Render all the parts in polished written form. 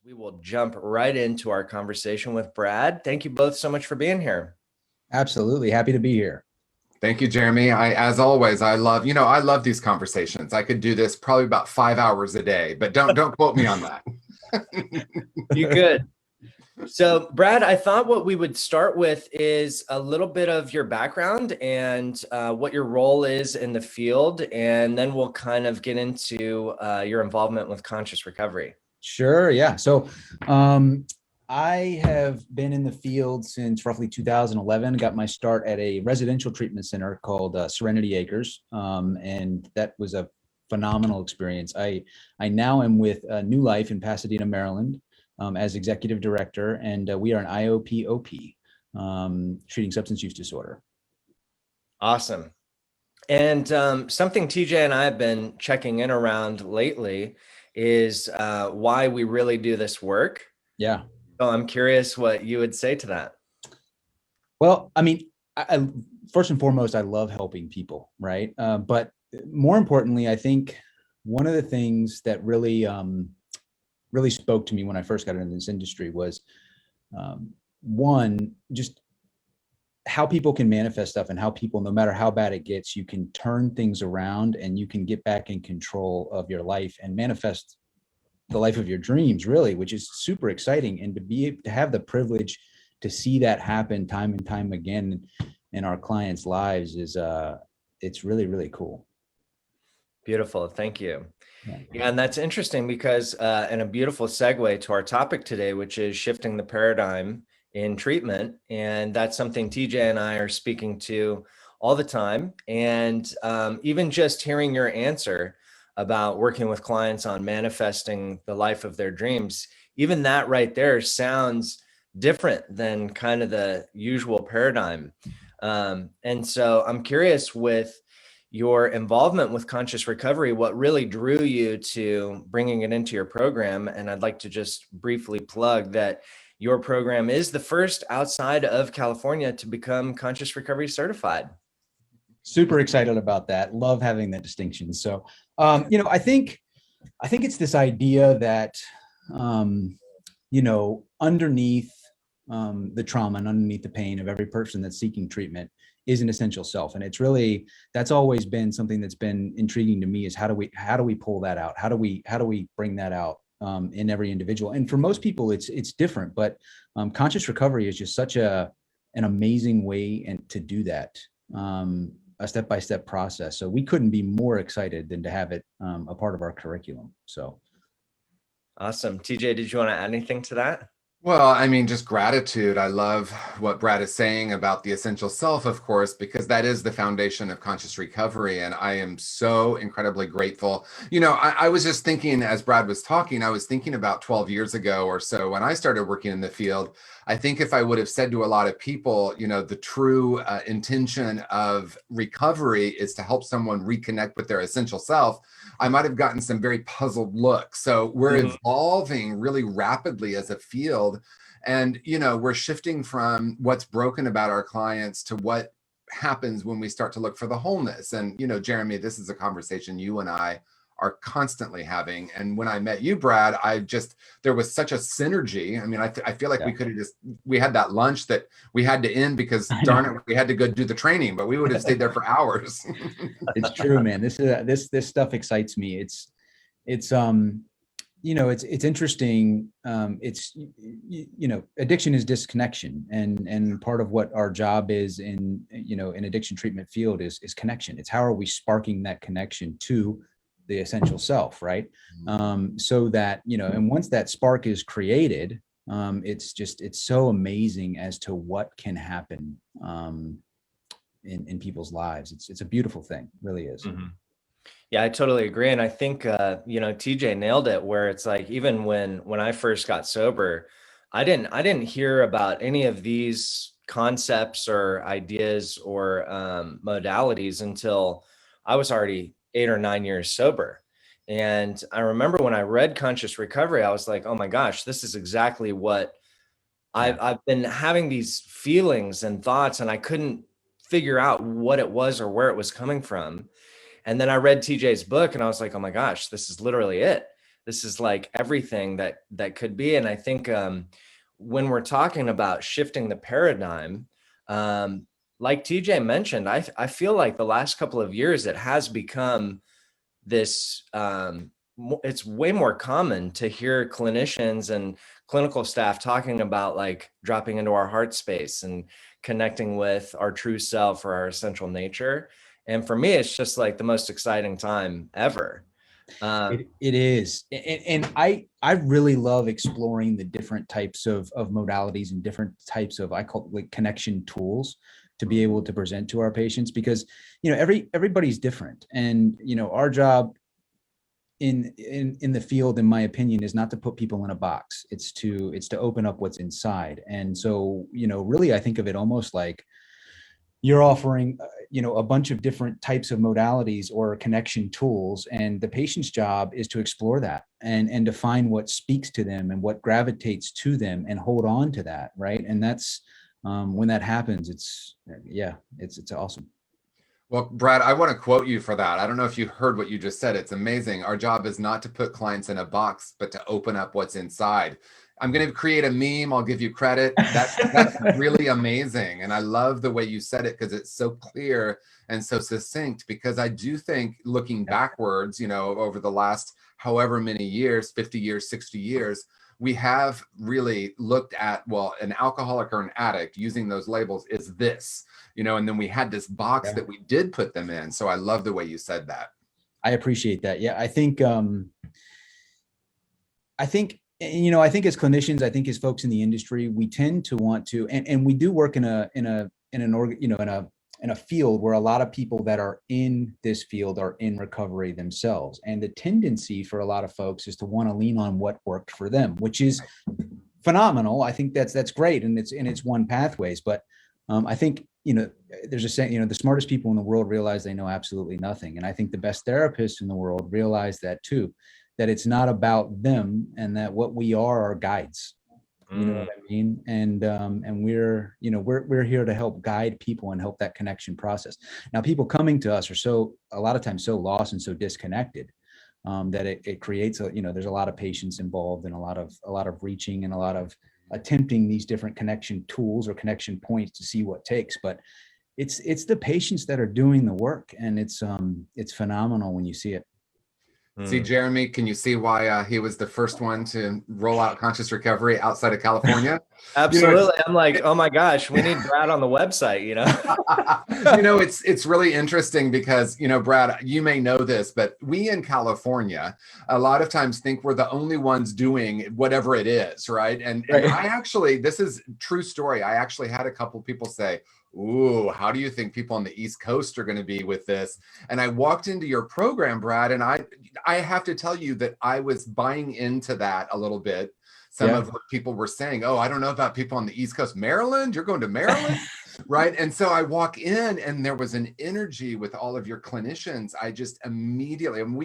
We will jump right into our conversation with Brad. Thank you both so much for being here. Absolutely. Happy to be here. Thank you, Jeremy. As always, I love these conversations. I could do this probably about 5 hours a day, but don't quote me on that. You good. So, Brad, I thought what we would start with is a little bit of your background and what your role is in the field, and then we'll kind of get into your involvement with conscious recovery. Sure. Yeah. So I have been in the field since roughly 2011. Got my start at a residential treatment center called Serenity Acres. And that was a phenomenal experience. I now am with New Life in Pasadena, Maryland, as executive director, and we are an IOP-OP, treating substance use disorder. Awesome. And something TJ and I have been checking in around lately is why we really do this work. Yeah. So I'm curious what you would say to that. Well, I mean, I first and foremost, I love helping people, right? But more importantly, I think one of the things that really spoke to me when I first got into this industry was one, just how people can manifest stuff, and how people, no matter how bad it gets, you can turn things around and you can get back in control of your life and manifest the life of your dreams, really, which is super exciting. And to have the privilege to see that happen time and time again in our clients' lives is it's really, really cool. Beautiful. Thank you. Yeah, and that's interesting because and a beautiful segue to our topic today, which is shifting the paradigm in treatment. And that's something TJ and I are speaking to all the time. And even just hearing your answer about working with clients on manifesting the life of their dreams, even that right there sounds different than kind of the usual paradigm. And so I'm curious, with your involvement with conscious recovery, what really drew you to bringing it into your program? And I'd like to just briefly plug that your program is the first outside of California to become conscious recovery certified. Super excited about that. Love having that distinction. So, I think it's this idea that, underneath the trauma and underneath the pain of every person that's seeking treatment is an essential self. And it's really, that's always been something that's been intriguing to me, is how do we pull that out? How do we bring that out in every individual? And for most people, it's different, but conscious recovery is just such an amazing way to do that. A step-by-step process. So we couldn't be more excited than to have it a part of our curriculum. So. Awesome. TJ, did you want to add anything to that? Well, I mean, just gratitude. I love what Brad is saying about the essential self, of course, because that is the foundation of conscious recovery. And I am so incredibly grateful. I was just thinking, as Brad was talking, I was thinking about 12 years ago or so when I started working in the field. I think if I would have said to a lot of people, the true intention of recovery is to help someone reconnect with their essential self, I might have gotten some very puzzled looks. So we're evolving really rapidly as a field. And, we're shifting from what's broken about our clients to what happens when we start to look for the wholeness. And, Jeremy, this is a conversation you and I are constantly having. And when I met you, Brad, there was such a synergy. I mean, I feel like we had that lunch that we had to end because darn it, we had to go do the training, but we would have stayed there for hours. It's true, man. This stuff excites me. It's interesting. Addiction is disconnection, and part of what our job is in addiction treatment field is connection. It's how are we sparking that connection to the essential self, right? So that, and once that spark is created, it's so amazing as to what can happen in people's lives. It's a beautiful thing, really is. Mm-hmm. Yeah, I totally agree. And I think, TJ nailed it, where it's like, even when I first got sober, I didn't hear about any of these concepts or ideas or modalities until I was already 8 or 9 years sober. And I remember when I read Conscious Recovery, I was like, oh my gosh, this is exactly what I've been having, these feelings and thoughts, and I couldn't figure out what it was or where it was coming from. And then I read TJ's book and I was like, oh my gosh, this is literally it. this is like everything that could be. And I think when we're talking about shifting the paradigm, like TJ mentioned, I feel like the last couple of years it has become this it's way more common to hear clinicians and clinical staff talking about like dropping into our heart space and connecting with our true self or our essential nature. And for me, it's just like the most exciting time ever. It is. And I really love exploring the different types of modalities and different types of, I call it like connection tools to be able to present to our patients, because, you know, everybody's different. And, you know, our job in the field, in my opinion, is not to put people in a box. It's to open up what's inside. And so, you know, really, I think of it almost like you're offering, you know, a bunch of different types of modalities or connection tools, and the patient's job is to explore that and to find what speaks to them and what gravitates to them and hold on to that, right? And that's when that happens, it's awesome. Well, Brad, I want to quote you for that. I don't know if you heard what you just said. It's amazing. Our job is not to put clients in a box, but to open up what's inside. I'm going to create a meme. I'll give you credit. That's really amazing. And I love the way you said it, because it's so clear and so succinct, because I do think looking backwards, you know, over the last however many years, 50 years, 60 years, we have really looked at, well, an alcoholic or an addict, using those labels, is this, you know, and then we had this box that we did put them in. So I love the way you said that. I appreciate that. Yeah, I think, you know, I think as clinicians, I think as folks in the industry, we tend to want to, and we do work in a field where a lot of people that are in this field are in recovery themselves. And the tendency for a lot of folks is to want to lean on what worked for them, which is phenomenal. I think that's great. And it's one pathways, but I think, you know, there's a saying, you know, the smartest people in the world realize they know absolutely nothing. And I think the best therapists in the world realize that too, that it's not about them, and that what we are guides. You know what I mean? And we're, you know, we're here to help guide people and help that connection process. Now, people coming to us are a lot of times so lost and so disconnected that it creates you know, there's a lot of patients involved, and a lot of reaching and a lot of attempting these different connection tools or connection points to see what takes. But it's the patients that are doing the work, and it's phenomenal when you see it. See, Jeremy, can you see why he was the first one to roll out conscious recovery outside of California? Absolutely. You know, I'm like, oh my gosh, we need Brad on the website, you know? You know, it's really interesting because, you know, Brad, you may know this, but we in California, a lot of times think we're the only ones doing whatever it is, right? And I actually, this is true story. I actually had a couple people say, ooh, how do you think people on the East Coast are going to be with this? And I walked into your program, Brad, and I have to tell you that I was buying into that a little bit. Some of what people were saying, oh, I don't know about people on the East Coast. Maryland? You're going to Maryland? Right? And so I walk in, and there was an energy with all of your clinicians. I just immediately, and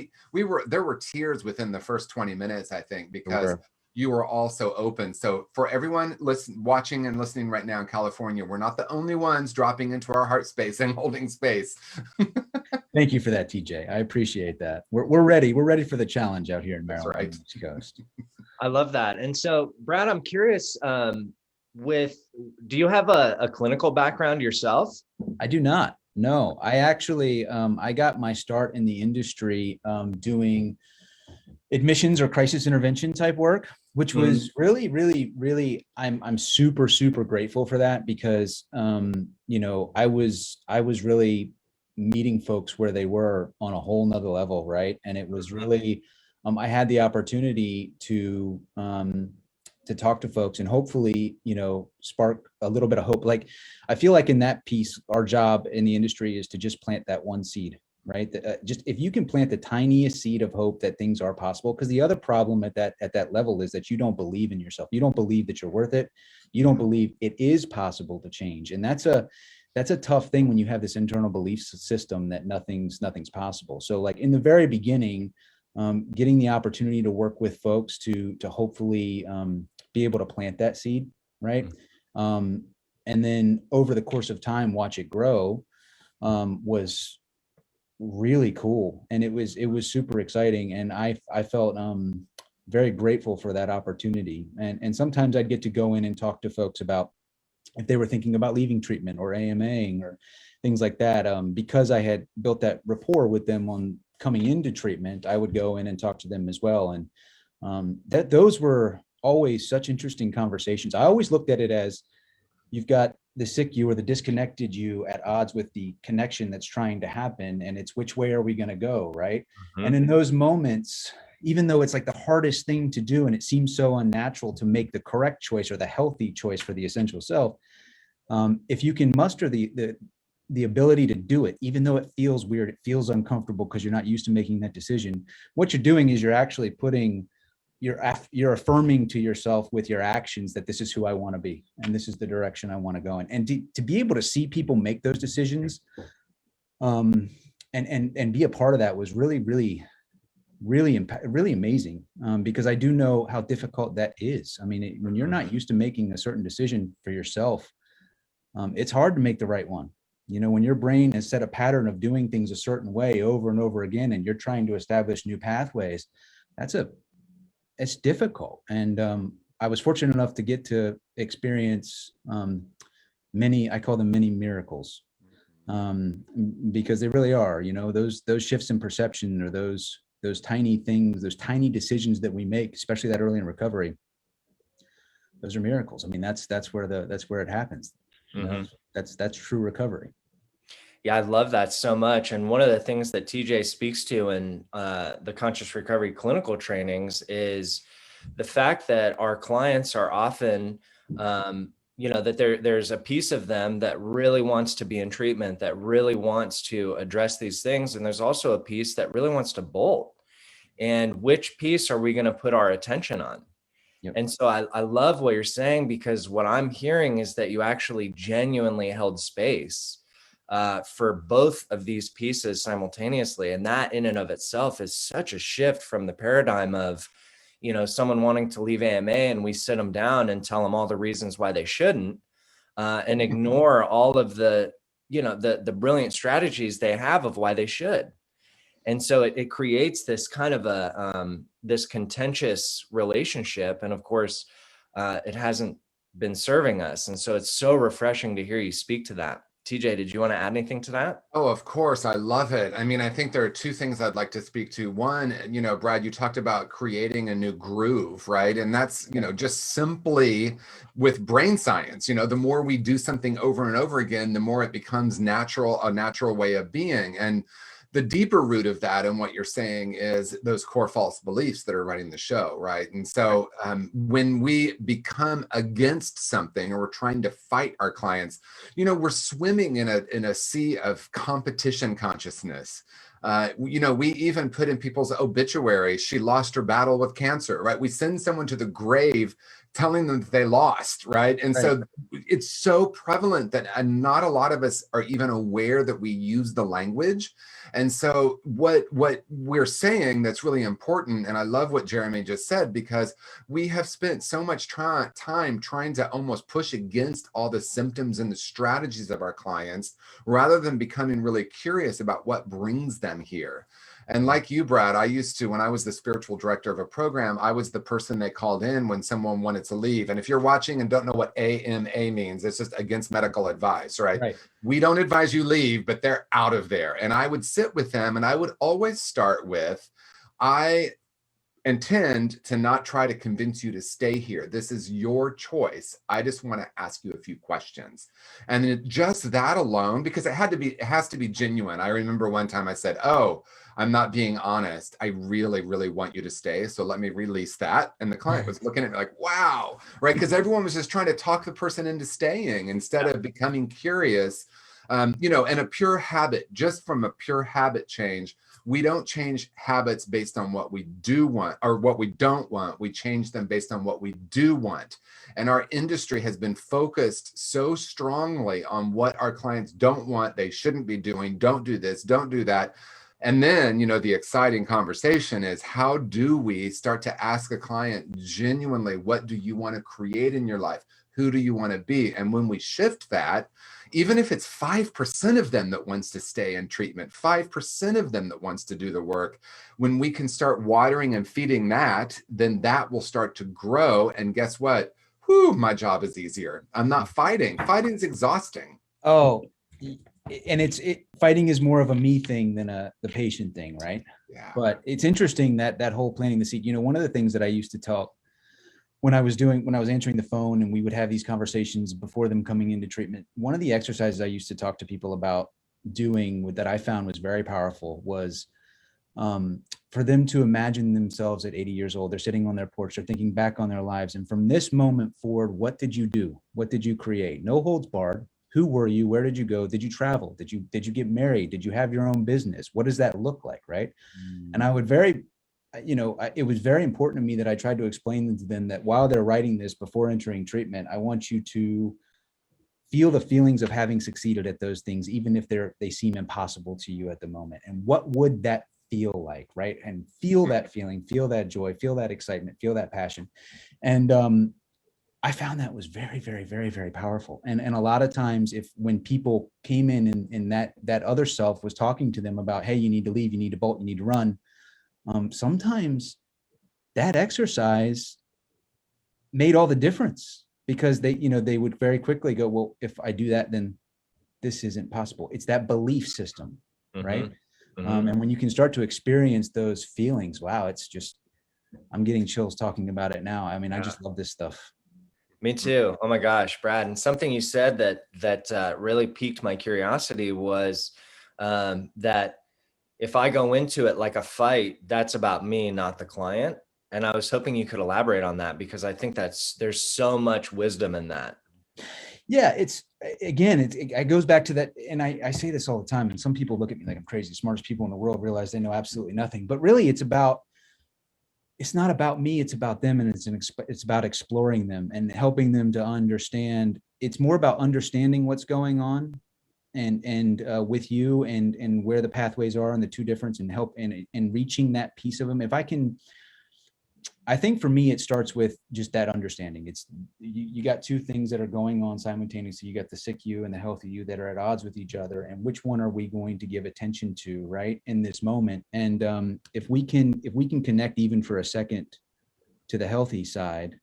there were tears within the first 20 minutes, I think, because you were all so open. So for everyone watching and listening right now in California, we're not the only ones dropping into our heart space and holding space. Thank you for that, TJ. I appreciate that. We're ready. We're ready for the challenge out here in Maryland. That's right. East Coast. I love that. And so, Brad, I'm curious, do you have a clinical background yourself? I do not. No, I actually, I got my start in the industry doing admissions or crisis intervention type work, which was really, I'm super, super grateful for that, because, you know, I was really meeting folks where they were on a whole nother level. Right. And it was really, I had the opportunity to talk to folks and hopefully, you know, spark a little bit of hope. Like, I feel like in that piece, our job in the industry is to just plant that one seed, right? Just if you can plant the tiniest seed of hope that things are possible, because the other problem at that level is that you don't believe in yourself. You don't believe that you're worth it. You don't believe it is possible to change. And that's a tough thing when you have this internal belief system that nothing's possible. So like in the very beginning, getting the opportunity to work with folks to hopefully be able to plant that seed, right? And then over the course of time, watch it grow, was really cool, and it was super exciting, and I felt very grateful for that opportunity. And sometimes I'd get to go in and talk to folks about if they were thinking about leaving treatment or AMAing or things like that. Because I had built that rapport with them on coming into treatment, I would go in and talk to them as well. And that those were always such interesting conversations. I always looked at it as you've got the sick you or the disconnected you at odds with the connection that's trying to happen, and it's which way are we going to go, right? Mhm. And in those moments, even though it's like the hardest thing to do and it seems so unnatural to make the correct choice or the healthy choice for the essential self, if you can muster the ability to do it, even though it feels weird, it feels uncomfortable because you're not used to making that decision, what you're doing is you're actually putting you're affirming to yourself with your actions that this is who I want to be and this is the direction I want to go in. And to be able to see people make those decisions, and be a part of that was really amazing, because I do know how difficult that is. I mean, when you're not used to making a certain decision for yourself, it's hard to make the right one. You know, when your brain has set a pattern of doing things a certain way over and over again, and you're trying to establish new pathways, it's difficult. And I was fortunate enough to get to experience I call them mini miracles, because they really are, you know, those shifts in perception, or those tiny things, those tiny decisions that we make, especially that early in recovery. Those are miracles. I mean, that's where it happens. You know, that's true recovery. Yeah, I love that so much. And one of the things that TJ speaks to in the conscious recovery clinical trainings is the fact that our clients are often, that there's a piece of them that really wants to be in treatment, that really wants to address these things. And there's also a piece that really wants to bolt. And which piece are we going to put our attention on? Yep. And so I love what you're saying, because what I'm hearing is that you actually genuinely held space for both of these pieces simultaneously. And that in and of itself is such a shift from the paradigm of, someone wanting to leave AMA and we sit them down and tell them all the reasons why they shouldn't, and ignore all of the brilliant strategies they have of why they should. And so it creates this kind of this contentious relationship. And of course, it hasn't been serving us. And so it's so refreshing to hear you speak to that. TJ, did you want to add anything to that? Oh, of course. I love it. I mean, I think there are two things I'd like to speak to. One, Brad, you talked about creating a new groove, right? And that's, just simply with brain science, the more we do something over and over again, the more it becomes a natural way of being. And the deeper root of that and what you're saying is those core false beliefs that are running the show, right? And so when we become against something, or we're trying to fight our clients, we're swimming in a sea of competition consciousness. We even put in people's obituaries, she lost her battle with cancer, right? We send someone to the grave telling them that they lost, right? And so it's so prevalent that not a lot of us are even aware that we use the language. And so what we're saying that's really important, and I love what Jeremy just said, because we have spent so much time trying to almost push against all the symptoms and the strategies of our clients, rather than becoming really curious about what brings them here. And like you, Brad, I used to, when I was the spiritual director of a program, I was the person they called in when someone wanted to leave. And if you're watching and don't know what AMA means, it's just against medical advice, right? We don't advise you leave, but they're out of there. And I would sit with them, and I would always start with, I intend to not try to convince you to stay here. This is your choice. I just want to ask you a few questions. And just that alone, because it has to be genuine. I remember one time I said, "Oh, I'm not being honest. I really, really want you to stay. So let me release that." And the client was looking at me like, wow, right? Because everyone was just trying to talk the person into staying instead of becoming curious. And a pure habit, just from a pure habit change, we don't change habits based on what we do want or what we don't want. We change them based on what we do want. And our industry has been focused so strongly on what our clients don't want, they shouldn't be doing, don't do this, don't do that. And then, the exciting conversation is, how do we start to ask a client genuinely, what do you want to create in your life? Who do you want to be? And when we shift that, even if it's 5% of them that wants to stay in treatment, 5% of them that wants to do the work, when we can start watering and feeding that, then that will start to grow. And guess what? Whew, my job is easier. I'm not fighting. Fighting is exhausting. Oh, and fighting is more of a me thing than the patient thing, right? Yeah. But it's interesting that whole planting the seed. One of the things that I used to talk when I was answering the phone and we would have these conversations before them coming into treatment, one of the exercises I used to talk to people about doing that I found was very powerful was for them to imagine themselves at 80 years old. They're sitting on their porch, they're thinking back on their lives. And from this moment forward, what did you do? What did you create? No holds barred. Who were you? Where did you go? Did you travel? Did you get married? Did you have your own business? What does that look like? Right. And I would it was very important to me that I tried to explain to them that while they're writing this before entering treatment, I want you to feel the feelings of having succeeded at those things, even if they seem impossible to you at the moment. And what would that feel like, right? And feel that feeling, feel that joy, feel that excitement, feel that passion. And I found that was very, very, very, very powerful. And a lot of times when people came in and that other self was talking to them about, hey, you need to leave, you need to bolt, you need to run. Sometimes that exercise made all the difference because they would very quickly go, well, if I do that, then this isn't possible. It's that belief system, right? Mm-hmm. And when you can start to experience those feelings, wow, it's just, I'm getting chills talking about it now. I mean, I just love this stuff. Me too. Oh my gosh, Brad. And something you said that really piqued my curiosity was that if I go into it like a fight, that's about me, not the client. And I was hoping you could elaborate on that because I think there's so much wisdom in that. Yeah, it goes back to that. And I say this all the time. And some people look at me like I'm crazy. The smartest people in the world realize they know absolutely nothing. But really, it's not about me, it's about them. And it's about exploring them and helping them to understand. It's more about understanding what's going on and with you and where the pathways are and the two difference and help and reaching that piece of them. I think for me, it starts with just that understanding. It's you got two things that are going on simultaneously. You got the sick you and the healthy you that are at odds with each other. And which one are we going to give attention to, right, in this moment? And if we can connect even for a second to the healthy side,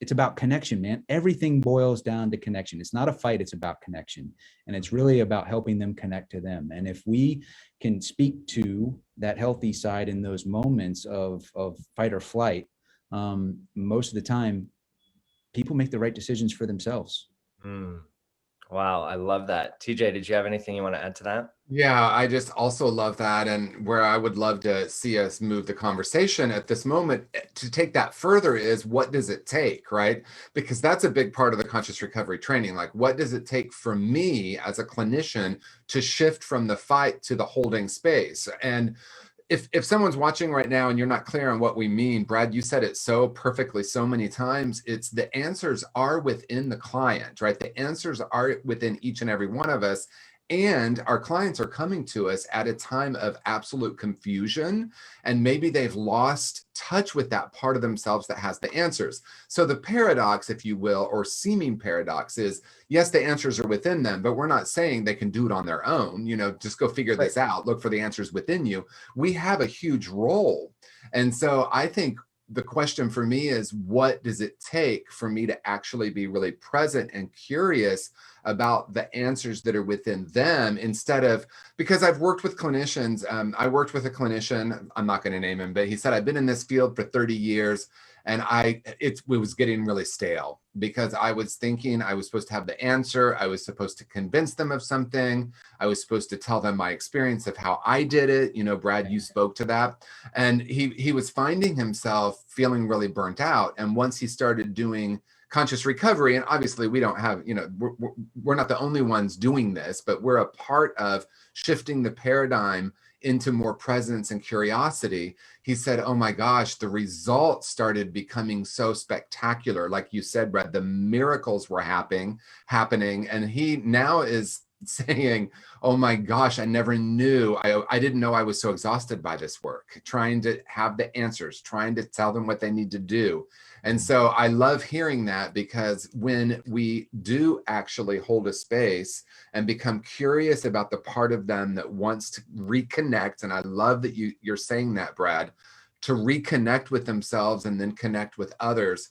it's about connection, man. Everything boils down to connection. It's not a fight, it's about connection. And it's really about helping them connect to them. And if we can speak to that healthy side in those moments of fight or flight, most of the time, people make the right decisions for themselves. Wow, I love that. TJ, did you have anything you want to add to that? Yeah, I just also love that. And where I would love to see us move the conversation at this moment to take that further is what does it take, right? Because that's a big part of the conscious recovery training. Like, what does it take for me as a clinician to shift from the fight to the holding space? And if someone's watching right now and you're not clear on what we mean, Brad, you said it so perfectly so many times. It's the answers are within the client, right? The answers are within each and every one of us. And our clients are coming to us at a time of absolute confusion. And maybe they've lost touch with that part of themselves that has the answers. So the paradox, if you will, or seeming paradox is, yes, the answers are within them, but we're not saying they can do it on their own. Just go figure this out. Look for the answers within you. We have a huge role. And so I think the question for me is, what does it take for me to actually be really present and curious about the answers that are within them instead of, because I've worked with clinicians. I worked with a clinician, I'm not going to name him, but he said, I've been in this field for 30 years. And it was getting really stale because I was thinking I was supposed to have the answer. I was supposed to convince them of something. I was supposed to tell them my experience of how I did it. Brad, you spoke to that. And he was finding himself feeling really burnt out. And once he started doing conscious recovery, and obviously we don't have, we're not the only ones doing this, but we're a part of shifting the paradigm into more presence and curiosity. He said, oh my gosh, the results started becoming so spectacular. Like you said, Brad, the miracles were happening. And he now is saying, oh my gosh, I never knew, I didn't know I was so exhausted by this work, trying to have the answers, trying to tell them what they need to do. And so I love hearing that, because when we do actually hold a space and become curious about the part of them that wants to reconnect, and I love that you're saying that, Brad, to reconnect with themselves and then connect with others,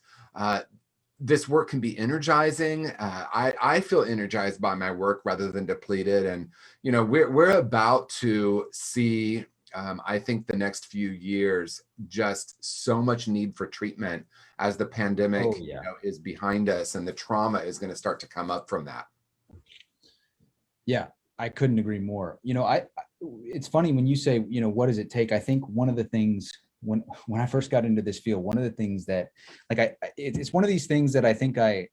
this work can be energizing. I feel energized by my work rather than depleted. And, you know, we're about to see, I think the next few years, just so much need for treatment as the pandemic is behind us, and the trauma is going to start to come up from that. Yeah, I couldn't agree more. You know, it's funny when you say, you know, what does it take? I think one of the things when I first got into this field, one of the things that, like, it's one of these things that I think I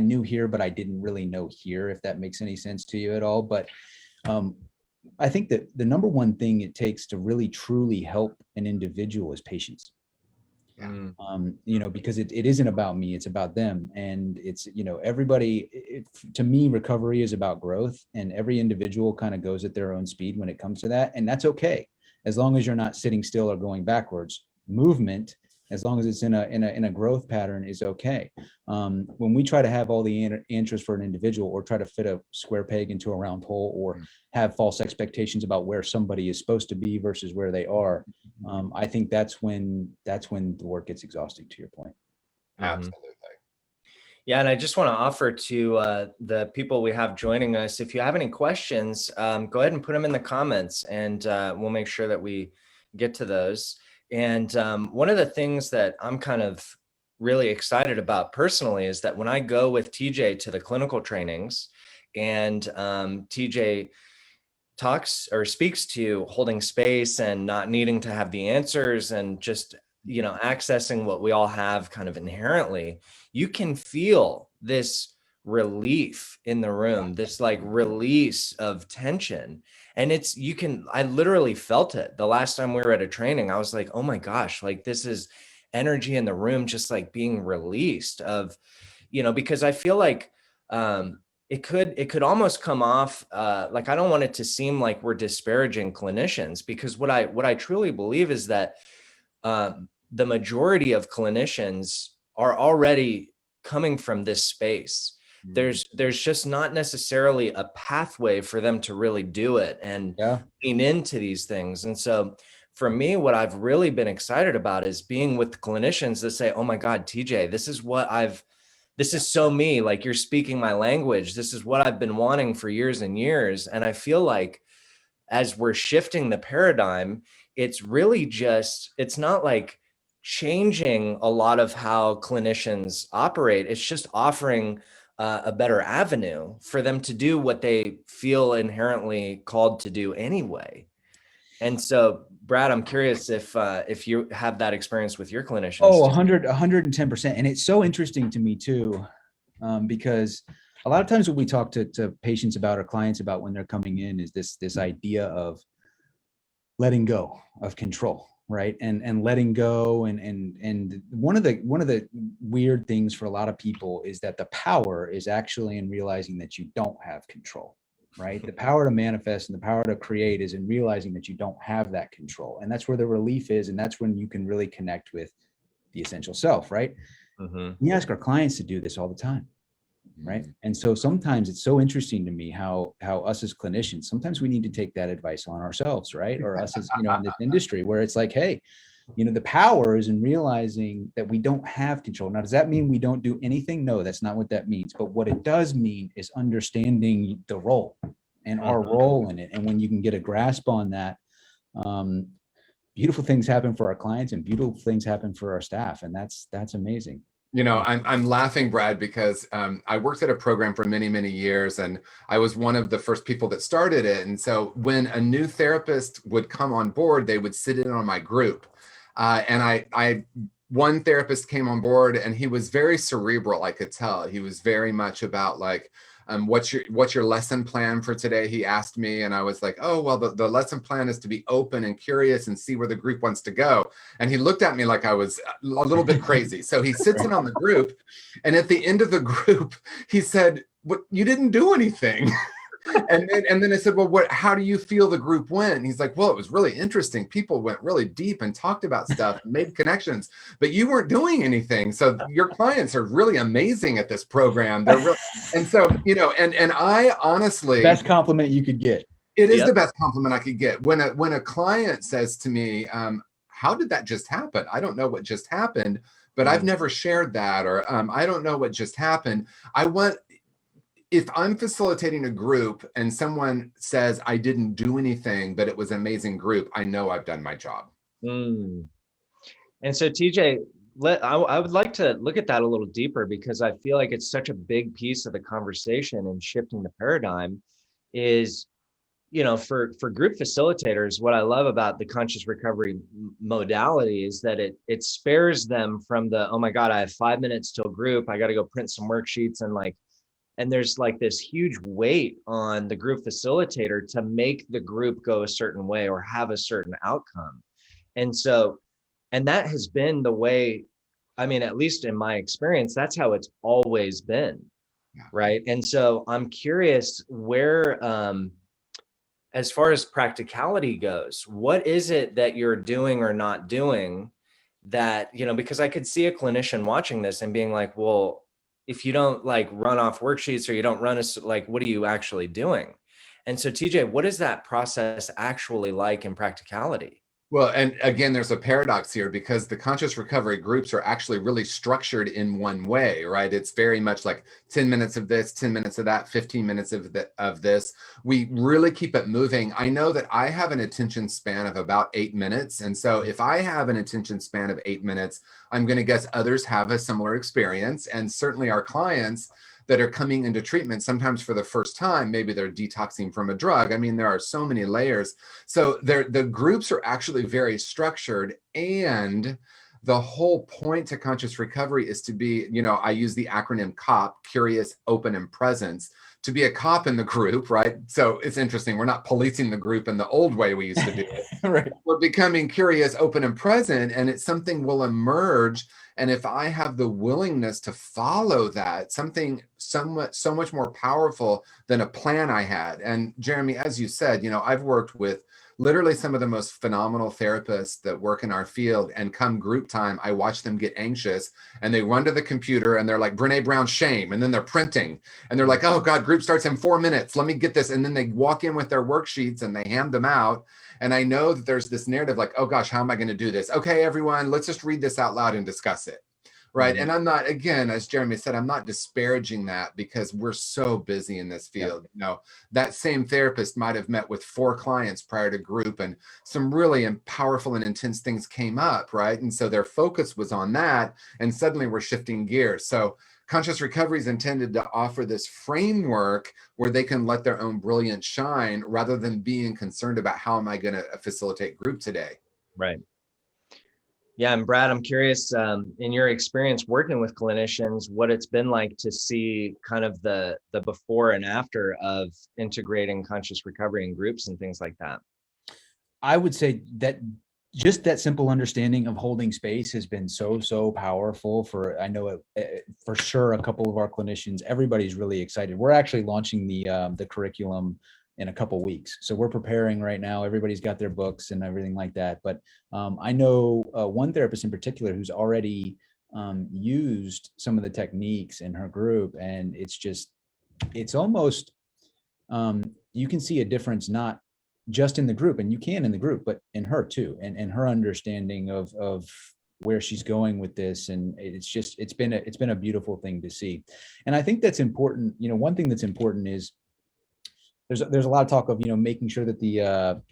knew here, but I didn't really know here, if that makes any sense to you at all. But I think that the number one thing it takes to really truly help an individual is patience. You know, because it isn't about me, it's about them. And it's, you know, everybody, to me, recovery is about growth, and every individual kind of goes at their own speed when it comes to that. And that's okay, as long as you're not sitting still or going backwards. Movement, as long as it's in a growth pattern, is okay. When we try to have all the answers for an individual, or try to fit a square peg into a round hole, or have false expectations about where somebody is supposed to be versus where they are, I think that's when the work gets exhausting, to your point. Absolutely. Yeah, and I just want to offer to the people we have joining us, if you have any questions, go ahead and put them in the comments, and we'll make sure that we get to those. And one of the things that I'm kind of really excited about personally is that when I go with TJ to the clinical trainings, and TJ talks or speaks to holding space and not needing to have the answers, and just, you know, accessing what we all have kind of inherently, you can feel this relief in the room, this like release of tension. And I literally felt it the last time we were at a training. I was like, oh my gosh, like this is energy in the room, just like being released of, you know, because I feel like, it could almost come off like, I don't want it to seem like we're disparaging clinicians, because what I truly believe is that the majority of clinicians are already coming from this space. There's just not necessarily a pathway for them to really do it and lean into these things. And so for me, what I've really been excited about is being with clinicians that say, oh my God, TJ, this is so me, like you're speaking my language. This is what I've been wanting for years and years. And I feel like as we're shifting the paradigm, it's really just, it's not like changing a lot of how clinicians operate. It's just offering a better avenue for them to do what they feel inherently called to do anyway. And so, Brad, I'm curious if you have that experience with your clinicians. Oh, 110%. And it's so interesting to me too, because a lot of times when we talk to patients about, or clients about, when they're coming in, is this idea of letting go of control, right? And letting go. And one of the weird things for a lot of people is that the power is actually in realizing that you don't have control. Right? The power to manifest and the power to create is in realizing that you don't have that control. And that's where the relief is. And that's when you can really connect with the essential self, right? We ask our clients to do this all the time, right? And so sometimes it's so interesting to me how us as clinicians, sometimes we need to take that advice on ourselves, right? Or us as, you know, in this industry, where it's like, hey, you know, the power is in realizing that we don't have control. Now, does that mean we don't do anything? No, that's not what that means. But what it does mean is understanding the role and our role in it. And when you can get a grasp on that, beautiful things happen for our clients, and beautiful things happen for our staff. And that's amazing. You know, I'm laughing, Brad, because I worked at a program for many, many years, and I was one of the first people that started it. And so when a new therapist would come on board, they would sit in on my group. And one therapist came on board, and he was very cerebral. I could tell he was very much about like, what's your lesson plan for today? He asked me, and I was like, oh, well, the lesson plan is to be open and curious and see where the group wants to go. And he looked at me like I was a little bit crazy. So he sits in on the group, and at the end of the group, he said, "What? You didn't do anything." And then I said, well, how do you feel the group went? And he's like, well, it was really interesting. People went really deep and talked about stuff and made connections, but you weren't doing anything. So your clients are really amazing at this program. They're really, and so, and I honestly, Best compliment you could get. it is the best compliment I could get. When a client says to me, how did that just happen? I don't know what just happened, but I've never shared that, or I don't know what just happened. If I'm facilitating a group and someone says I didn't do anything, but it was an amazing group, I know I've done my job. And so TJ, I would like to look at that a little deeper, because I feel like it's such a big piece of the conversation and shifting the paradigm is, for group facilitators, what I love about the conscious recovery modality is that it spares them from the, oh my God, I have 5 minutes till group, I got to go print some worksheets, and there's like this huge weight on the group facilitator to make the group go a certain way or have a certain outcome. And that has been the way, I mean, at least in my experience, that's how it's always been. Yeah. Right. And so I'm curious where, as far as practicality goes, what is it that you're doing or not doing that, because I could see a clinician watching this and being like, well, if you don't like run off worksheets or you don't run what are you actually doing? And so TJ, what is that process actually like in practicality? Well, and again, there's a paradox here because the conscious recovery groups are actually really structured in one way, right? It's very much like 10 minutes of this, 10 minutes of that, 15 minutes of this. We really keep it moving. I know that I have an attention span of about 8 minutes. And so if I have an attention span of 8 minutes, I'm going to guess others have a similar experience. And certainly our clients that are coming into treatment, sometimes for the first time, maybe they're detoxing from a drug. I mean, there are so many layers. So the groups are actually very structured, and the whole point to conscious recovery is to be, I use the acronym COP, curious, open, and presence, to be a cop in the group, right? So it's interesting. We're not policing the group in the old way we used to do it. Right. We're becoming curious, open, and present, and it's something will emerge. And if I have the willingness to follow that, something so much more powerful than a plan I had. And Jeremy, as you said, I've worked with literally some of the most phenomenal therapists that work in our field, and come group time, I watch them get anxious and they run to the computer and they're like, Brene Brown shame. And then they're printing and they're like, oh God, group starts in 4 minutes. Let me get this. And then they walk in with their worksheets and they hand them out. And I know that there's this narrative like, oh gosh, how am I going to do this? Okay, everyone, let's just read this out loud and discuss it. Right. Mm-hmm. And I'm not, again, as Jeremy said, I'm not disparaging that because we're so busy in this field. Yeah. That same therapist might have met with 4 clients prior to group, and some really powerful and intense things came up. Right. And so their focus was on that. And suddenly we're shifting gears. So conscious recovery is intended to offer this framework where they can let their own brilliance shine rather than being concerned about how am I going to facilitate group today. Right. Yeah, and Brad, I'm curious, in your experience working with clinicians, what it's been like to see kind of the before and after of integrating conscious recovery in groups and things like that. I would say that just that simple understanding of holding space has been so powerful for, I know for sure, a couple of our clinicians. Everybody's really excited. We're actually launching the curriculum in a couple weeks. So we're preparing right now. Everybody's got their books and everything like that. But I know one therapist in particular who's already used some of the techniques in her group. And it's almost, you can see a difference, not just in the group, and you can in the group, but in her too. And her understanding of where she's going with this. And it's been a beautiful thing to see. And I think that's important. One thing that's important is, there's a lot of talk of, making sure that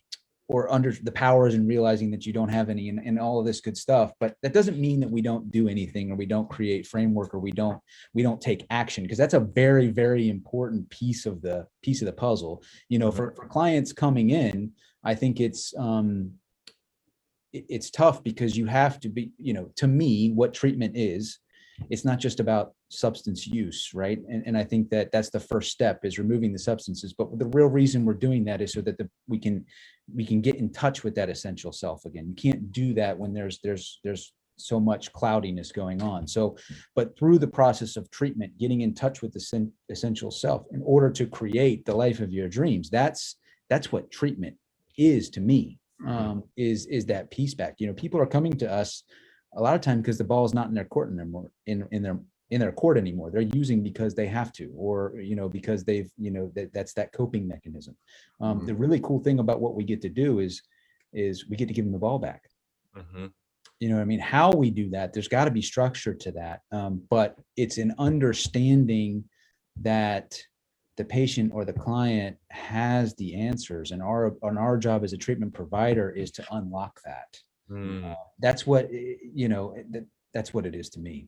or under the powers and realizing that you don't have any and all of this good stuff. But that doesn't mean that we don't do anything, or we don't create framework, or we don't take action, because that's a very, very important piece of the puzzle. For clients coming in, I think it's tough because you have to be, to me, what treatment is, it's not just about substance use, right? And I think that that's the first step, is removing the substances. But the real reason we're doing that is so that we can get in touch with that essential self again. You can't do that when there's so much cloudiness going on. So, but through the process of treatment, getting in touch with the essential self in order to create the life of your dreams, that's what treatment is to me. Is that piece back. People are coming to us a lot of time because the ball is not in their court anymore, in their court anymore. They're using because they have to, or because they've that's that coping mechanism. The really cool thing about what we get to do is we get to give them the ball back. You know what I mean? How we do that, there's got to be structure to that, but it's an understanding that the patient or the client has the answers, and our job as a treatment provider is to unlock that. That's what that's what it is to me.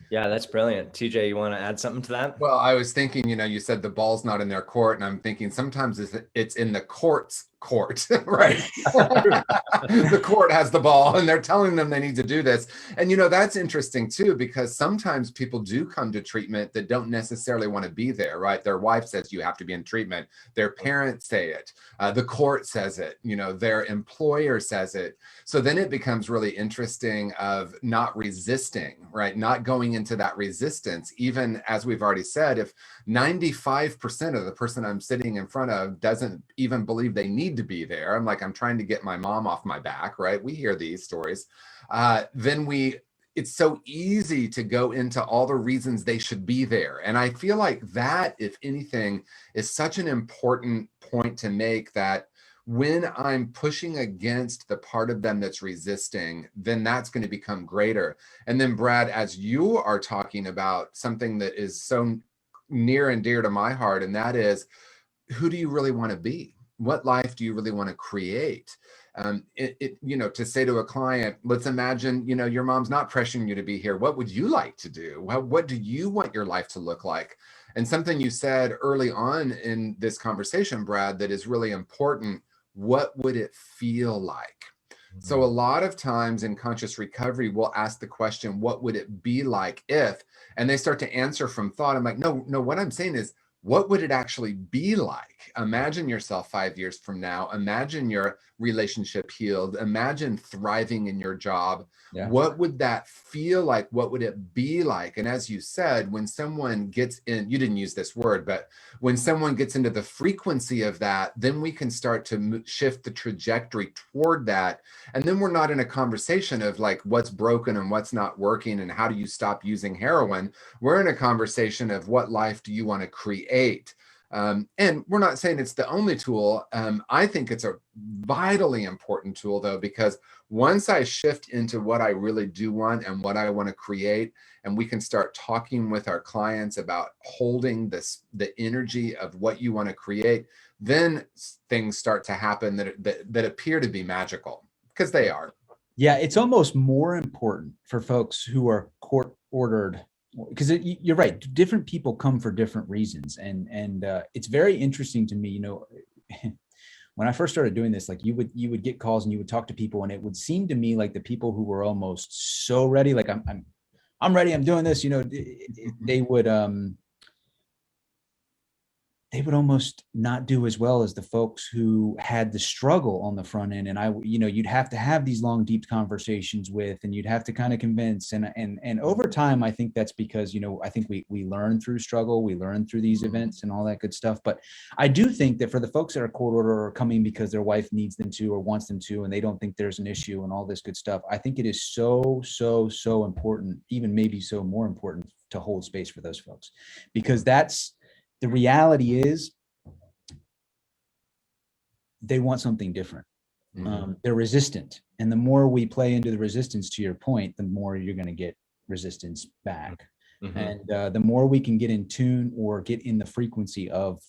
Yeah, that's brilliant. TJ, you want to add something to that? Well, I was thinking, you said the ball's not in their court, and I'm thinking sometimes it's in the court's court, right? The court has the ball and they're telling them they need to do this. And, that's interesting too, because sometimes people do come to treatment that don't necessarily want to be there, right? Their wife says you have to be in treatment. Their parents say it. The court says it, their employer says it. So then it becomes really interesting of not resisting, right? Not going into that resistance. Even as we've already said, if 95% of the person I'm sitting in front of doesn't even believe they need to be there, I'm trying to get my mom off my back, right? We hear these stories. It's so easy to go into all the reasons they should be there. And I feel like that, if anything, is such an important point to make, that when I'm pushing against the part of them that's resisting, then that's going to become greater. And then, Brad, as you are talking about something that is so near and dear to my heart, and that is, who do you really want to be? What life do you really want to create? To say to a client, let's imagine, your mom's not pressuring you to be here. What would you like to do? What do you want your life to look like? And something you said early on in this conversation, Brad, that is really important. What would it feel like? So a lot of times in conscious recovery, we'll ask the question, what would it be like if, and they start to answer from thought. I'm like, no, what I'm saying is, what would it actually be like? Imagine yourself 5 years from now. Imagine your relationship healed. Imagine thriving in your job. Yeah. What would that feel like? What would it be like? And as you said, when someone gets in, you didn't use this word, but when someone gets into the frequency of that, then we can start to shift the trajectory toward that. And then we're not in a conversation of what's broken and what's not working and how do you stop using heroin. We're in a conversation of what life do you want to create? And we're not saying it's the only tool. I think it's a vitally important tool, though, because once I shift into what I really do want and what I want to create, and we can start talking with our clients about holding the energy of what you want to create, then things start to happen that appear to be magical, because they are. Yeah, it's almost more important for folks who are court ordered, because you're right, different people come for different reasons, and it's very interesting to me. When I first started doing this, you would get calls and you would talk to people, and it would seem to me like the people who were almost so ready, I'm ready, I'm doing this, they would almost not do as well as the folks who had the struggle on the front end. And you'd have to have these long, deep conversations with, and you'd have to kind of convince. And over time, I think that's because, I think we learn through struggle, we learn through these events and all that good stuff. But I do think that for the folks that are court order or coming because their wife needs them to or wants them to, and they don't think there's an issue and all this good stuff, I think it is so, so, so important, even maybe so more important, to hold space for those folks, because the reality is they want something different. They're resistant. And the more we play into the resistance, to your point, the more you're going to get resistance back. And the more we can get in tune or get in the frequency of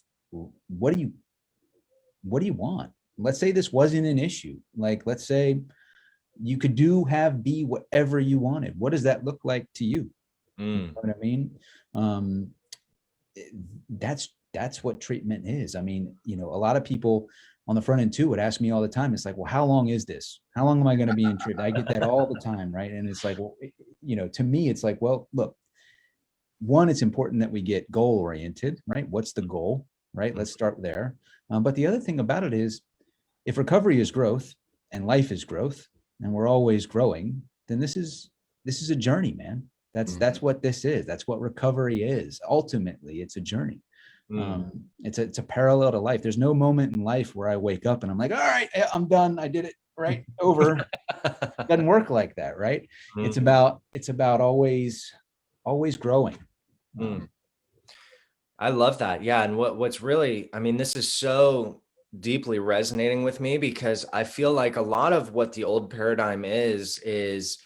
what do you want? Let's say this wasn't an issue. Let's say you could be whatever you wanted. What does that look like to you? You know what I mean? That's what treatment is. I mean, a lot of people on the front end too would ask me all the time. It's like, well, how long is this? How long am I going to be in treatment? I get that all the time, right? And it's like, well, to me, it's like, well, look, one, it's important that we get goal oriented, right? What's the goal, right? Let's start there. But the other thing about it is, if recovery is growth and life is growth, and we're always growing, then this is a journey, man. That's what this is. That's what recovery is. Ultimately, it's a journey. It's a parallel to life. There's no moment in life where I wake up and I'm like, all right, I'm done. I did it. Right. Over. It doesn't work like that. Right. It's about always growing. I love that. Yeah. And what's really, I mean, this is so deeply resonating with me because I feel like a lot of what the old paradigm is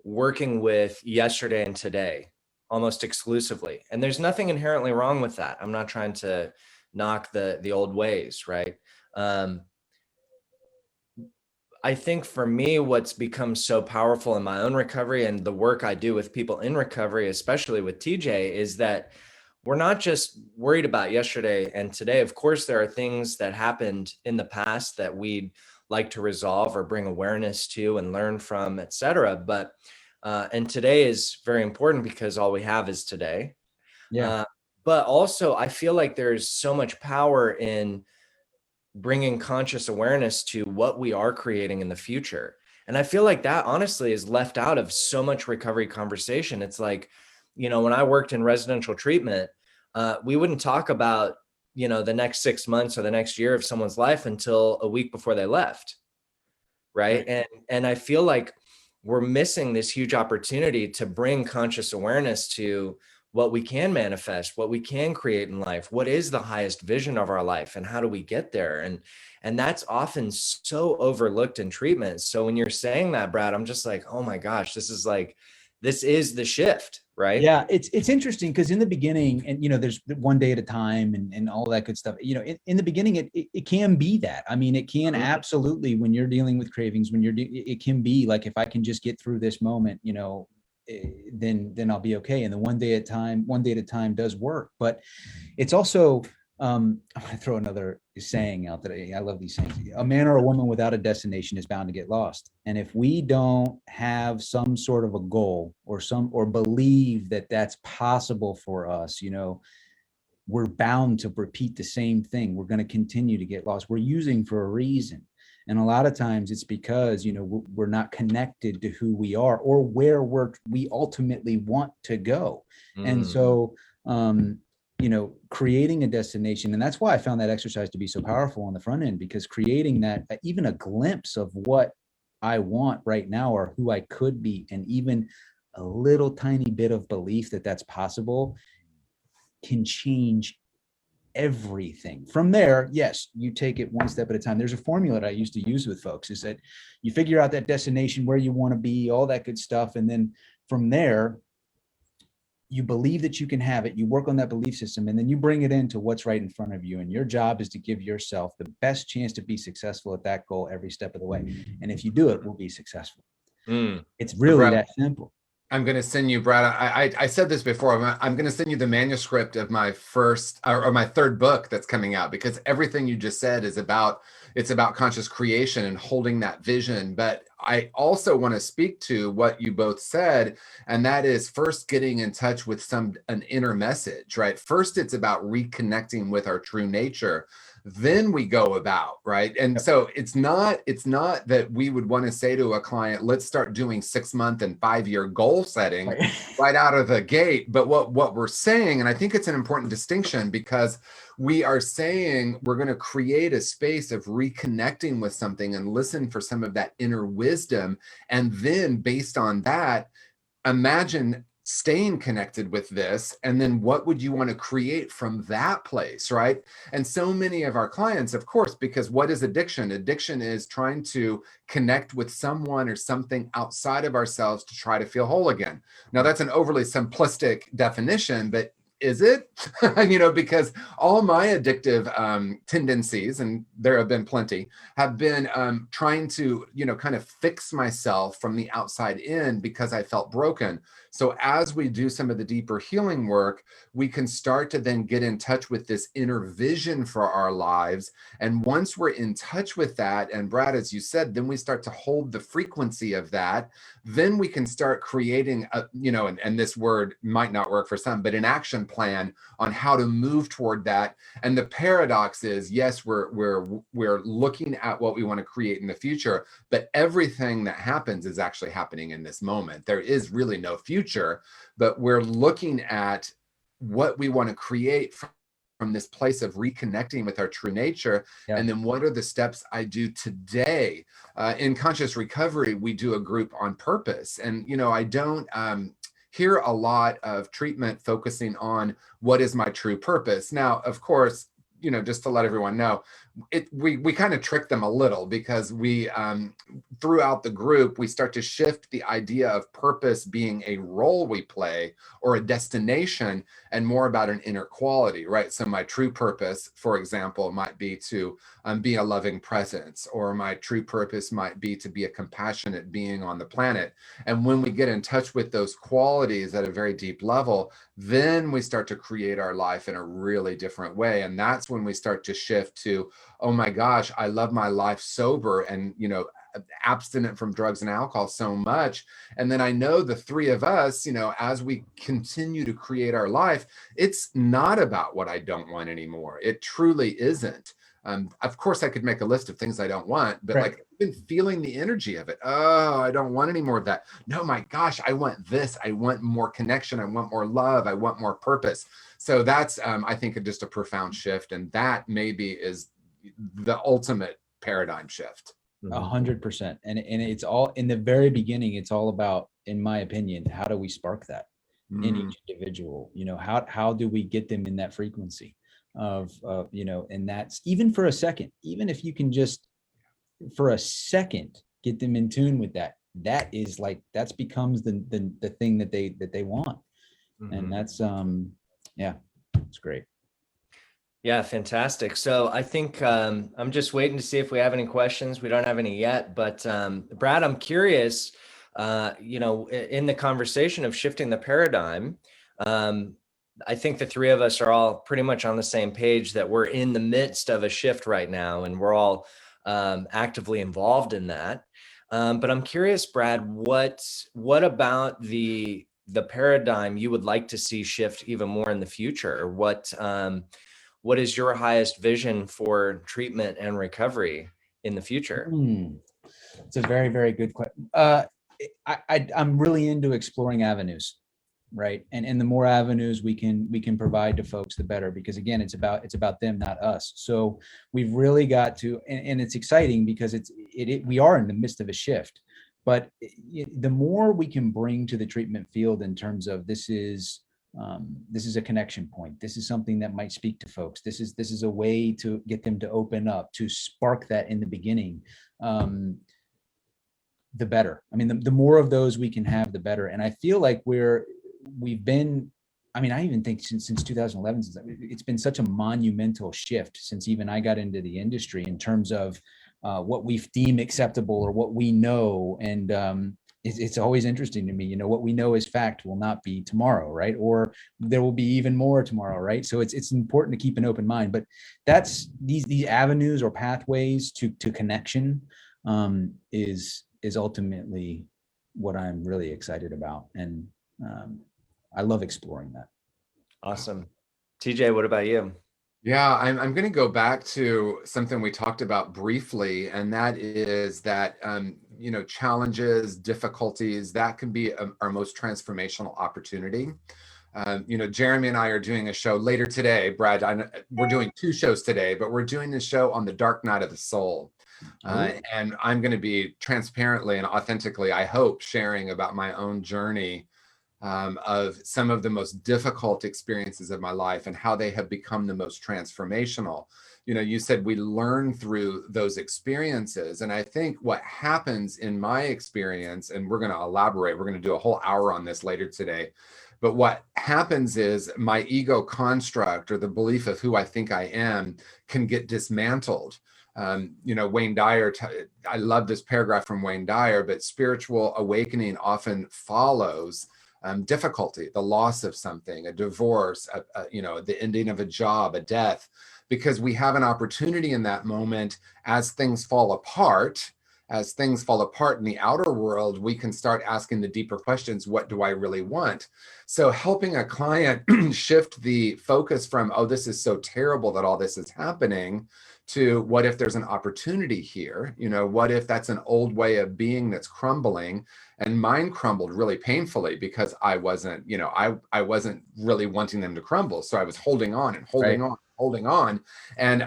working with yesterday and today almost exclusively. And there's nothing inherently wrong with that. I'm not trying to knock the old ways, right? I think for me, what's become so powerful in my own recovery and the work I do with people in recovery, especially with TJ, is that we're not just worried about yesterday and today. Of course, there are things that happened in the past that we'd like to resolve or bring awareness to and learn from, et cetera. But, and today is very important because all we have is today. Yeah. But also, I feel like there's so much power in bringing conscious awareness to what we are creating in the future. And I feel like that honestly is left out of so much recovery conversation. It's like, when I worked in residential treatment, we wouldn't talk about, the next 6 months or the next year of someone's life until a week before they left. Right. And I feel like we're missing this huge opportunity to bring conscious awareness to what we can manifest, what we can create in life, what is the highest vision of our life, and how do we get there? And that's often so overlooked in treatment. So when you're saying that, Brad, I'm just like, oh my gosh, this is the shift, right? Yeah, it's interesting because in the beginning, and there's one day at a time and all that good stuff. In the beginning, it can be that. I mean, it can absolutely, when you're dealing with cravings, it can be like, if I can just get through this moment, then I'll be okay. And the one day at a time does work. But it's also, I'm going to throw another saying out that I love these sayings. A man or a woman without a destination is bound to get lost. And if we don't have some sort of a goal or believe that that's possible for us, we're bound to repeat the same thing. We're going to continue to get lost. We're using for a reason. And a lot of times it's because, we're not connected to who we are or where we ultimately want to go. And so, creating a destination. And that's why I found that exercise to be so powerful on the front end, because creating that, even a glimpse of what I want right now or who I could be, and even a little tiny bit of belief that that's possible, can change everything. From there, yes, you take it one step at a time. There's a formula that I used to use with folks, is that you figure out that destination, where you want to be, all that good stuff. And then from there, you believe that you can have it, you work on that belief system, and then you bring it into what's right in front of you. And your job is to give yourself the best chance to be successful at that goal every step of the way. And if you do it, we'll be successful. It's really that simple. I'm going to send you, Brad. I said this before. I'm going to send you the manuscript of my first or my third book that's coming out, because everything you just said is about conscious creation and holding that vision. But I also want to speak to what you both said, and that is first getting in touch with an inner message, right? First, it's about reconnecting with our true nature. Then we go about, right? And so it's not that we would want to say to a client, let's start doing 6-month and 5-year goal setting right out of the gate. But what we're saying, and I think it's an important distinction, because we are saying we're going to create a space of reconnecting with something and listen for some of that inner wisdom. And then based on that, imagine staying connected with this, and then what would you want to create from that place, right? And so many of our clients, of course, because what is addiction? Addiction is trying to connect with someone or something outside of ourselves to try to feel whole again. Now, that's an overly simplistic definition, but is it? Because all my addictive tendencies, and there have been plenty, have been trying to, kind of fix myself from the outside in because I felt broken. So as we do some of the deeper healing work, we can start to then get in touch with this inner vision for our lives. And once we're in touch with that, and Brad, as you said, then we start to hold the frequency of that. Then we can start creating, and this word might not work for some, but an action plan on how to move toward that. And the paradox is, yes, we're looking at what we want to create in the future, but everything that happens is actually happening in this moment. There is really no future, but we're looking at what we want to create from this place of reconnecting with our true nature. Yeah. And then what are the steps I do today? In conscious recovery, we do a group on purpose. And, I don't hear a lot of treatment focusing on what is my true purpose. Now, of course, just to let everyone know, we kind of trick them a little, because we throughout the group, we start to shift the idea of purpose being a role we play or a destination, and more about an inner quality, right? So my true purpose, for example, might be to be a loving presence, or my true purpose might be to be a compassionate being on the planet. And when we get in touch with those qualities at a very deep level, then we start to create our life in a really different way. And that's when we start to shift to, oh my gosh, I love my life sober and, abstinent from drugs and alcohol so much. And then I know the three of us, as we continue to create our life, it's not about what I don't want anymore. It truly isn't. Of course, I could make a list of things I don't want, but Right. like, I've been feeling the energy of it. Oh, I don't want any more of that. No, my gosh, I want this. I want more connection. I want more love. I want more purpose. So that's, I think, just a profound shift. And that maybe is the ultimate paradigm shift. 100%. And it's all in the very beginning. It's all about, in my opinion, how do we spark that in each individual? How do we get them in that frequency of and that's even for a second, even if you can just for a second get them in tune with that is like, that's becomes the thing that they want. And that's it's great. Yeah, fantastic. So I think I'm just waiting to see if we have any questions. We don't have any yet, but Brad, I'm curious, in the conversation of shifting the paradigm, I think the three of us are all pretty much on the same page that we're in the midst of a shift right now, and we're all actively involved in that. But I'm curious, Brad, what about the paradigm you would like to see shift even more in the future? Or what is your highest vision for treatment and recovery in the future? It's a very, very good question. I'm really into exploring avenues, right? And the more avenues we can provide to folks, the better, because again, it's about them, not us. So we've really got to, and it's exciting because we are in the midst of a shift, but the more we can bring to the treatment field in terms of this is a connection point. This is something that might speak to folks. This is a way to get them to open up, to spark that in the beginning. The better. I mean, the more of those we can have, the better. And I feel like we've been, I mean, I even think since 2011, it's been such a monumental shift since even I got into the industry in terms of what we deem acceptable or what we know. And it's always interesting to me, what we know is fact will not be tomorrow, right? Or there will be even more tomorrow, right? So it's important to keep an open mind, but that's these avenues or pathways to connection is ultimately what I'm really excited about. And I love exploring that. Awesome. TJ, what about you? Yeah, I'm going to go back to something we talked about briefly, and that is that, challenges, difficulties, that can be our most transformational opportunity. Jeremy and I are doing a show later today. Brad, we're doing 2 shows today, but we're doing a show on the dark night of the soul. And I'm going to be transparently and authentically, I hope, sharing about my own journey of some of the most difficult experiences of my life and how they have become the most transformational. You said we learn through those experiences. And I think what happens in my experience, and we're going to elaborate, we're going to do a whole hour on this later today. But what happens is my ego construct, or the belief of who I think I am, can get dismantled. Wayne Dyer, I love this paragraph from Wayne Dyer, but spiritual awakening often follows difficulty, the loss of something, a divorce, the ending of a job, a death, because we have an opportunity in that moment as things fall apart as things fall apart in the outer world, we can start asking the deeper questions. What do I really want? So helping a client shift the focus from, oh, this is so terrible that all this is happening, to what if there's an opportunity here? What if that's an old way of being that's crumbling? And mine crumbled really painfully because I wasn't, I wasn't really wanting them to crumble. So I was holding on and holding Right. on, holding on. And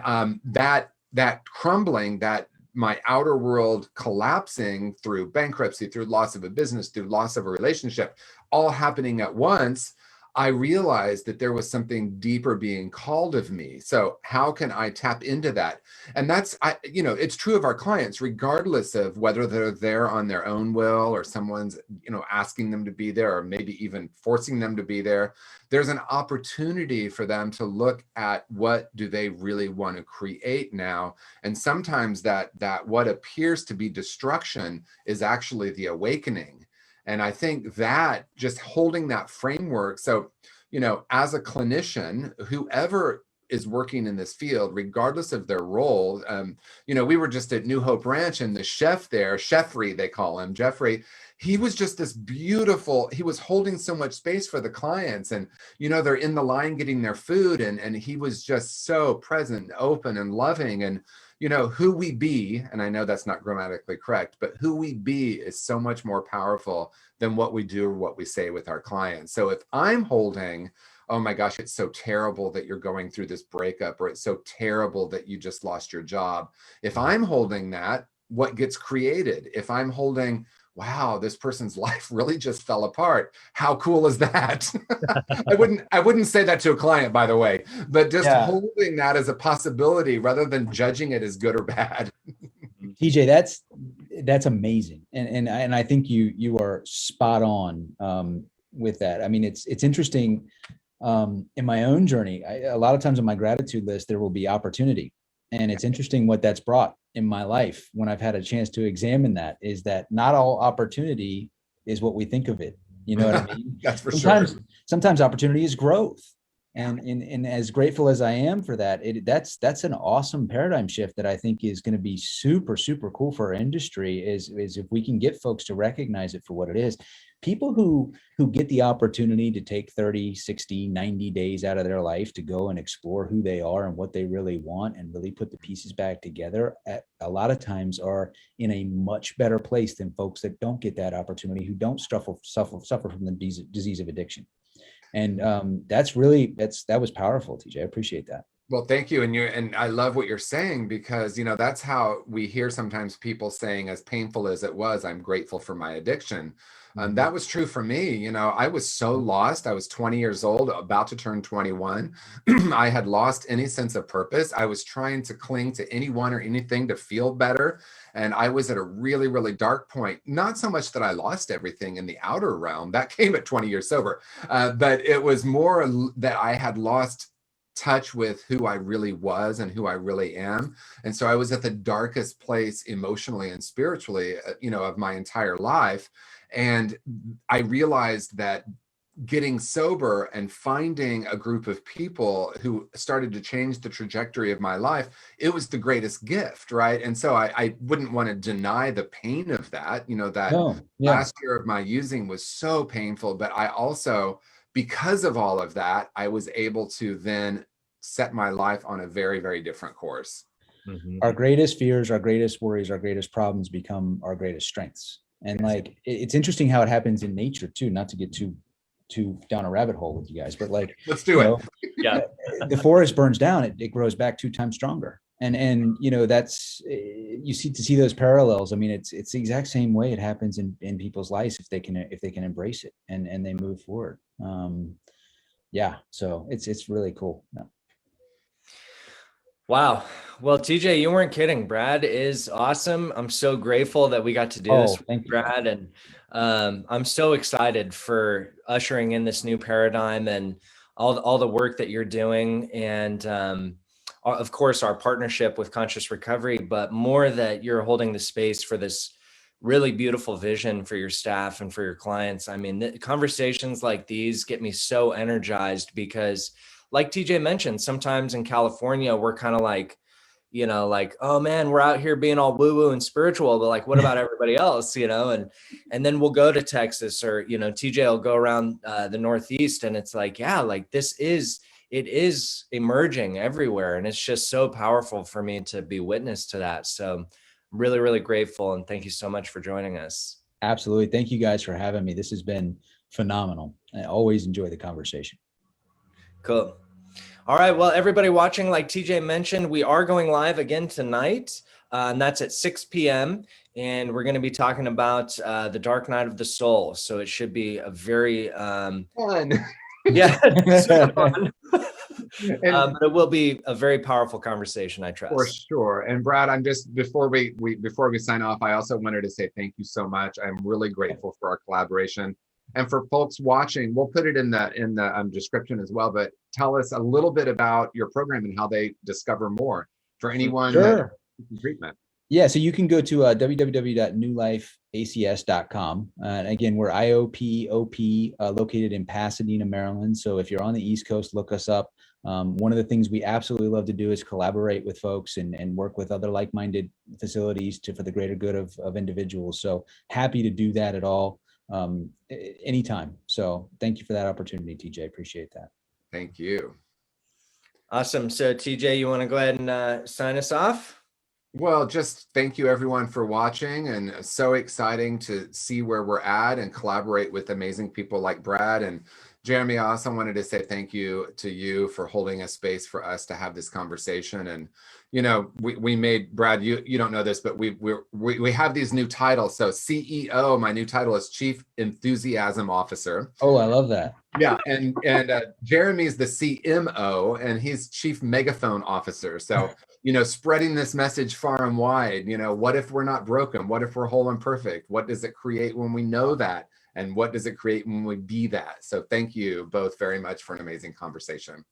that crumbling, that my outer world collapsing through bankruptcy, through loss of a business, through loss of a relationship, all happening at once, I realized that there was something deeper being called of me. So how can I tap into that? And that's, it's true of our clients, regardless of whether they're there on their own will or someone's, asking them to be there, or maybe even forcing them to be there. There's an opportunity for them to look at what do they really want to create now. And sometimes that what appears to be destruction is actually the awakening. And I think that just holding that framework. So, as a clinician, whoever is working in this field, regardless of their role, we were just at New Hope Ranch, and the chef there, Jeffrey, they call him, Jeffrey, he was just this beautiful, he was holding so much space for the clients, and, they're in the line getting their food, and he was just so present, open, and loving. And who we be, and I know that's not grammatically correct, but who we be is so much more powerful than what we do or what we say with our clients. So if I'm holding, oh my gosh, it's so terrible that you're going through this breakup, or it's so terrible that you just lost your job. If I'm holding that, what gets created? If I'm holding, wow, this person's life really just fell apart. How cool is that? I wouldn't say that to a client, by the way, but just holding that as a possibility rather than judging it as good or bad. TJ, that's amazing. And I think you are spot on with that. I mean, it's interesting in my own journey. A lot of times on my gratitude list, there will be opportunity. And it's interesting what that's brought in my life when I've had a chance to examine that, is that not all opportunity is what we think of it. You know what I mean? That's for sure. Sometimes opportunity is growth. And as grateful as I am for that, that's an awesome paradigm shift that I think is going to be super, super cool for our industry, is if we can get folks to recognize it for what it is. People who get the opportunity to take 30, 60, 90 days out of their life to go and explore who they are and what they really want and really put the pieces back together, a lot of times are in a much better place than folks that don't get that opportunity, who don't suffer from the disease of addiction. And that was powerful, TJ. I appreciate that. Well, thank you. And I love what you're saying, because, that's how we hear sometimes people saying, as painful as it was, I'm grateful for my addiction. That was true for me. I was so lost. I was 20 years old, about to turn 21. I had lost any sense of purpose. I was trying to cling to anyone or anything to feel better. And I was at a really, really dark point. Not so much that I lost everything in the outer realm, that came at 20 years sober, but it was more that I had lost touch with who I really was and who I really am. And so I was at the darkest place emotionally and spiritually, of my entire life. And I realized that getting sober and finding a group of people who started to change the trajectory of my life, it was the greatest gift, right? And so I wouldn't want to deny the pain of that. Last year of my using was so painful, but I also, because of all of that, I was able to then set my life on a very, very different course. Mm-hmm. Our greatest fears, our greatest worries, our greatest problems become our greatest strengths. And it's interesting how it happens in nature too, not to get too down a rabbit hole with you guys, but let's do it. Yeah. The forest burns down, it grows back 2 times stronger. And that's, you see those parallels. I mean, it's the exact same way it happens in people's lives if they can embrace it and they move forward. So it's really cool. Yeah. Wow. Well, TJ, you weren't kidding. Brad is awesome. I'm so grateful that we got to do this with Brad. And I'm so excited for ushering in this new paradigm and all the work that you're doing. And of course, our partnership with Conscious Recovery, but more that you're holding the space for this really beautiful vision for your staff and for your clients. I mean, conversations like these get me so energized because, like TJ mentioned, sometimes in California, we're kind of like, like, oh man, we're out here being all woo woo and spiritual, but like, what about everybody else, and then we'll go to Texas, or, TJ will go around the Northeast, and it's like, yeah, like it is emerging everywhere. And it's just so powerful for me to be witness to that. So I'm really, really grateful. And thank you so much for joining us. Absolutely. Thank you guys for having me. This has been phenomenal. I always enjoy the conversation. Cool. All right. Well, everybody watching, like TJ mentioned, we are going live again tonight, and that's at 6 p.m. And we're going to be talking about the dark night of the soul. So it should be a very Fun. yeah, super fun. But it will be a very powerful conversation, I trust. For sure. And Brad, I'm just, before we sign off, I also wanted to say thank you so much. I'm really grateful for our collaboration. And for folks watching, we'll put it in the description as well, but tell us a little bit about your program and how they discover more for anyone Sure. treatment. Yeah, so you can go to www.newlifeacs.com. And again, we're IOP located in Pasadena, Maryland. So if you're on the East Coast, look us up. One of the things we absolutely love to do is collaborate with folks and work with other like-minded facilities for the greater good of individuals. So happy to do that at all, anytime. So thank you for that opportunity, TJ. Appreciate that. Thank you. Awesome. So TJ, you want to go ahead and sign us off? Well, just thank you everyone for watching, and so exciting to see where we're at and collaborate with amazing people like Brad and Jeremy. I also wanted to say thank you to you for holding a space for us to have this conversation. And we made, Brad, you don't know this, but we have these new titles. So CEO, my new title is Chief Enthusiasm Officer. Oh, I love that. Yeah, and Jeremy's the CMO, and he's Chief Megaphone Officer. So spreading this message far and wide. What if we're not broken? What if we're whole and perfect? What does it create when we know that? And what does it create when we be that? So thank you both very much for an amazing conversation.